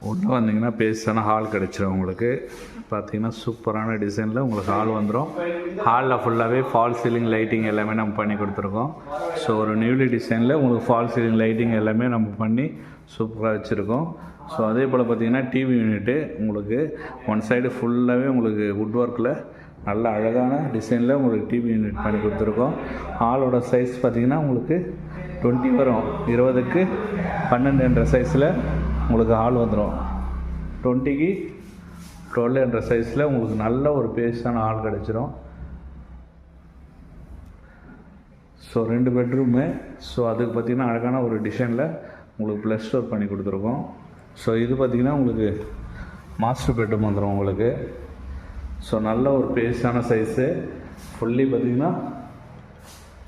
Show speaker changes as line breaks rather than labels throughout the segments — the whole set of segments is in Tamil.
உள்ளே வந்தீங்கன்னா பேஸ்டான ஹால் கிடச்சிரும் உங்களுக்கு. பார்த்தீங்கன்னா சூப்பரான டிசைனில் உங்களுக்கு ஹால் வந்துடும். ஹாலில் ஃபுல்லாகவே ஃபால் சீலிங் லைட்டிங் எல்லாமே நம்ம பண்ணி கொடுத்துருக்கோம். ஸோ ஒரு நியூலி டிசைனில் உங்களுக்கு ஃபால் சீலிங் லைட்டிங் எல்லாமே நம்ம பண்ணி சூப்பராக வச்சுருக்கோம். ஸோ அதே போல் பார்த்திங்கன்னா டிவி யூனிட்டு உங்களுக்கு ஒன் சைடு ஃபுல்லாகவே உங்களுக்கு வுட் ஒர்க்கில் நல்ல அழகான டிசைனில் உங்களுக்கு டிவி யூனிட் பண்ணி கொடுத்துருக்கோம். ஹாலோட சைஸ் பார்த்திங்கன்னா உங்களுக்கு 20 வரும். 20க்கு 12 என்ற சைஸில் உங்களுக்கு ஹால் வந்துடும். 20க்கு 12 என்ற சைஸில் உங்களுக்கு நல்ல ஒரு பேஸ்டான ஹால் கிடச்சிரும். So 2 bedroom. ஸோ அதுக்கு பார்த்திங்கன்னா அழகான ஒரு டிசைனில் உங்களுக்கு ப்ளஸ் ஸ்டோர் பண்ணி கொடுத்துருக்கோம். ஸோ இது பார்த்திங்கன்னா உங்களுக்கு மாஸ்டர் பெட்ரூம் வந்துடும் உங்களுக்கு. ஸோ நல்ல ஒரு பேஸ்டான சைஸு ஃபுல்லி பார்த்திங்கன்னா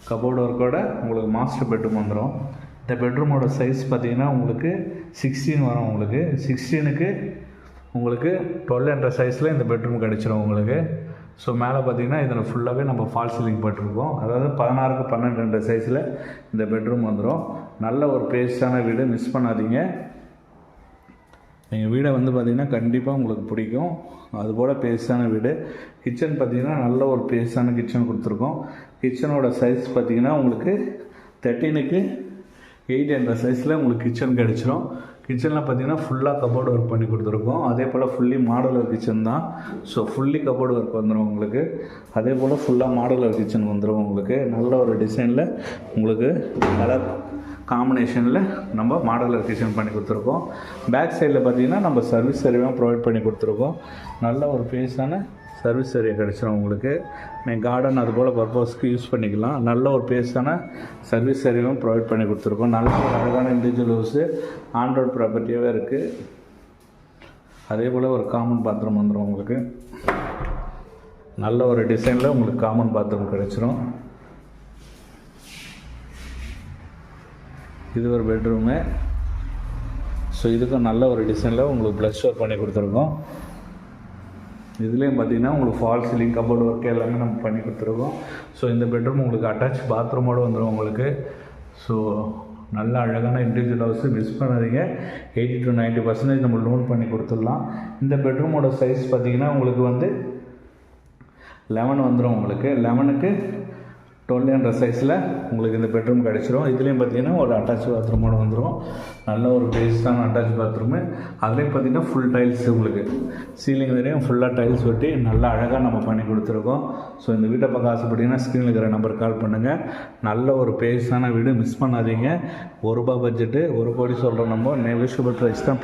கபோர்டு ஒர்க்கோட உங்களுக்கு மாஸ்டர் பெட்ரூம் வந்துடும். இந்த பெட்ரூமோட சைஸ் பார்த்திங்கன்னா உங்களுக்கு 16 வரும். உங்களுக்கு 16க்கு உங்களுக்கு 12 என்ற சைஸில் இந்த பெட்ரூம் கிடச்சிரும் உங்களுக்கு. ஸோ மேலே பார்த்திங்கன்னா இதில் ஃபுல்லாகவே நம்ம ஃபால் சீலிங் போட்டிருக்கோம். அதாவது 16க்கு 12 என்ற சைஸில் இந்த பெட்ரூம் வந்துடும். நல்ல ஒரு பேஸ்டான வீடு, மிஸ் பண்ணாதீங்க. எங்கள் வீடை வந்து பார்த்திங்கன்னா கண்டிப்பாக உங்களுக்கு பிடிக்கும். அதுபோல் பேஸ்டான வீடு. கிச்சன் பார்த்திங்கன்னா நல்ல ஒரு பேஸ்டான கிச்சன் கொடுத்துருக்கோம். கிச்சனோட சைஸ் பார்த்திங்கன்னா உங்களுக்கு 13க்கு 8 என்ற சைஸில் உங்களுக்கு கிச்சன் கிடச்சிரும். கிச்சனில் பார்த்திங்கன்னா ஃபுல்லாக கபோர்டு ஒர்க் பண்ணி கொடுத்துருக்கோம். அதே போல் ஃபுல்லி மாடலர் கிச்சன் தான். ஸோ ஃபுல்லி கபோர்டு ஒர்க் வந்துடும் உங்களுக்கு. அதே போல் ஃபுல்லாக மாடலர் கிச்சன் வந்துடும் உங்களுக்கு. நல்ல ஒரு டிசைனில் உங்களுக்கு கலர் காம்பினேஷனில் நம்ம மாடலர் கிச்சன் பண்ணி கொடுத்துருக்கோம். பேக் சைடில் பார்த்திங்கன்னா நம்ம சர்வீஸ் ஏரியாவும் ப்ரொவைட் பண்ணி கொடுத்துருக்கோம். நல்ல ஒரு பேஸான சர்வீஸ் ஏரியா கிடச்சிரும் உங்களுக்கு. நீங்கள் கார்டன் அதுபோல் பர்பஸ்க்கு யூஸ் பண்ணிக்கலாம். நல்ல ஒரு பேஸான சர்வீஸ் ஏரியாவும் ப்ரொவைட் பண்ணி கொடுத்துருக்கோம். நல்ல ஒரு அழகான இண்டிவிஜுவல் ஹவுஸு ஆன்ரோட் ப்ராப்பர்ட்டியாகவே இருக்குது. அதே போல் ஒரு காமன் பாத்ரூம் வந்துடும் உங்களுக்கு. நல்ல ஒரு டிசைனில் உங்களுக்கு காமன் பாத்ரூம் கிடச்சிரும். இது ஒரு பெட்ரூமு. ஸோ இதுக்கும் நல்ல ஒரு டிசைனில் உங்களுக்கு ப்ளஸ் ஸ்டோர் பண்ணி கொடுத்துருக்கோம். இதுலேயும் பார்த்திங்கன்னா உங்களுக்கு ஃபால் சீலிங் கபோர்டு ஒர்க் எல்லாமே நம்ம பண்ணி கொடுத்துருக்கோம். ஸோ இந்த பெட்ரூம் உங்களுக்கு அட்டாச் பாத்ரூமோடு வந்துடும் உங்களுக்கு. ஸோ நல்ல அழகான இண்டிவிஜுவல் ஹவுஸு, மிஸ் பண்ணாதீங்க. 80 to 90% நம்ம லோன் பண்ணி கொடுத்துடலாம். இந்த பெட்ரூமோட சைஸ் பார்த்திங்கன்னா உங்களுக்கு வந்து 11 வந்துடும் உங்களுக்கு. 11க்கு 12 என்ற சைஸில் உங்களுக்கு இந்த பெட்ரூம் கிடச்சிரும். இதுலேயும் பார்த்திங்கன்னா ஒரு அட்டாச் பாத்ரூமோடு வந்துடும். நல்ல ஒரு பேஸ்டான அட்டாச் பாத்ரூமு. அதுலேயும் பார்த்திங்கன்னா ஃபுல் டைல்ஸ் உங்களுக்கு சீலிங் வரையும் ஃபுல்லாக டைல்ஸ் ஒட்டி நல்லா அழகாக நம்ம பண்ணி கொடுத்துருக்கோம். ஸோ இந்த வீட்டை பார்க்க ஆசைப்பட்டீங்கன்னா ஸ்க்ரீனில் இருக்கிற நம்பருக்கு கால் பண்ணுங்கள். நல்ல ஒரு பேஸ்டான வீடு, மிஸ் பண்ணாதீங்க. ₹1 பட்ஜெட்டு, 1 கோடி சொல்கிறோம். நம்ம நெகோஷியபிள் ப்ரைஸ் தான்.